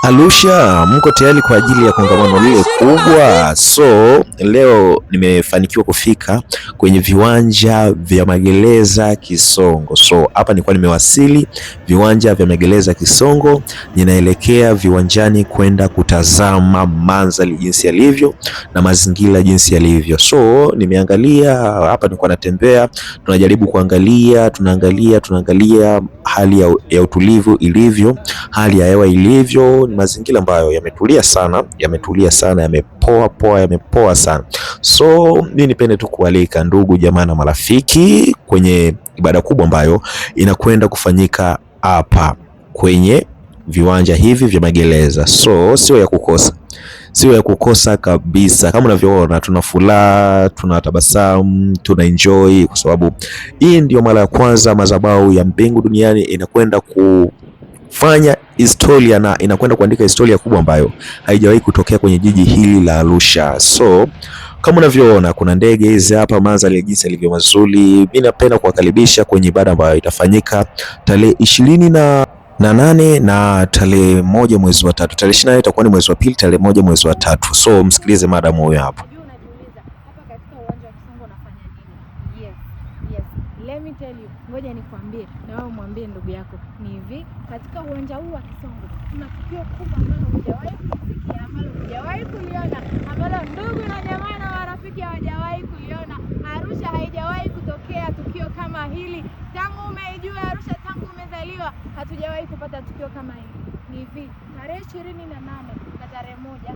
Arusha mko tayari kwa ajili ya kongamano lile kubwa? So leo nimefanikiwa kufika kwenye viwanja vya Magereza Kisongo. So hapa nilikuwa nimewasili viwanja vya Magereza Kisongo, ninaelekea viwanjani kwenda kutazama mandhari jinsi yalivyo na mazingira jinsi yalivyo. So nimeangalia hapa, nilikuwa natembea, tunajaribu kuangalia, tunaangalia hali ya utulivu ilivyo, hali ya hewa ilivyo, mazingira ambayo yametulia sana, yamepoa sana. So mimi nipende tu kualika ndugu jamaa na marafiki kwenye ibada kubwa ambayo inakwenda kufanyika hapa kwenye viwanja hivi vya Magereza. So sio ya kukosa kabisa. Kama unavyoona, tuna furaha, tuna tabasamu, tuna enjoy kwa sababu hii ndio mara ya kwanza madhabahu ya Mbingu Duniani inakwenda kufanya historia na inakwenda kuandika historia kubwa ambayo haijawahi kutokea kwenye jiji hili la Arusha. So kama unavyoona, kuna ndege hizi hapa, mandhari jinsi ilivyo mazuri. Mimi napenda kuwakaribisha kwenye ibada ambayo itafanyika tarehe 28 na tarehe 1 mwezi wa 3. Tarehe 28 itakuwa ni mwezi wa pili, tarehe 1 mwezi wa 3. So msikilize madam huyo hapo. Let me tell you, ngoja nikwambie na wewe mwambie ndugu yako. Ni hivi, katika uwanja huu wa Kisongo kuna tukio kubwa ambalo hujawahi kusikia, ambalo hujawahi kuliona, ambalo ndugu na jamaa na marafiki hawajawahi kuliona. Arusha haijawahi kutokea tukio kama hili. Tangu umeijua Arusha, tangu umezaliwa, hatujawahi kupata tukio kama hili. Ni hivi, tarehe 28 na tarehe 1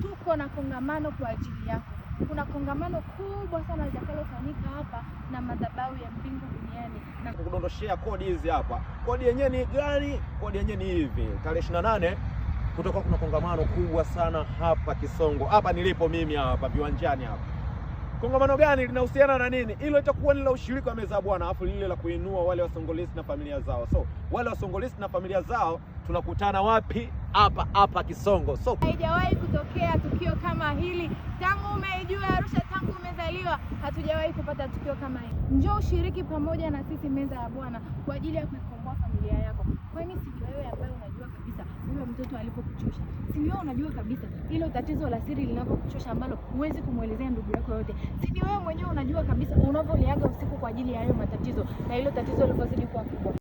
tuko na kongamano kwa ajili yako. Kuna kongamano kubwa sana litakalofanyika hapa na madhabahu ya Mbingu Duniani. Na kudondoshea kodi hizi hapa. Kodi yenyewe ni gani? Kodi yenyewe ni hivi. Tarehe 28 kutakuwa kuna kongamano kubwa sana hapa Kisongo. Hapa nilipo mimi hapa viwanjani hapa. Kongamano gani, linahusiana na nini? Hilo itakuwa ni la ushirika wa meza ya Bwana, afu lile la kuinua wale wasongolisi na familia zao. So, wale wasongolisi na familia zao tunakutana wapi? Hapa Kisongo. So, haijawahi kutokea tukio kama hili. Tangu umeijua Arusha, tangu umezaliwa, hatujawahi kupata tukio kama hili. Njoo ushiriki pamoja na sisi meza ya Bwana kwa ajili ya kuikomboa familia yako. Kwani si wewe ambaye unajua kabisa huyo mtoto alipokuchosha? Si wewe unajua kabisa hilo tatizo la siri linapokuchosha ambalo huwezi kumuelezea ndugu yako yote? Si wewe mwenyewe unajua kabisa unavyoliaga usiku kwa ajili ya hayo matatizo na hilo tatizo lilipozidi kuwa kubwa?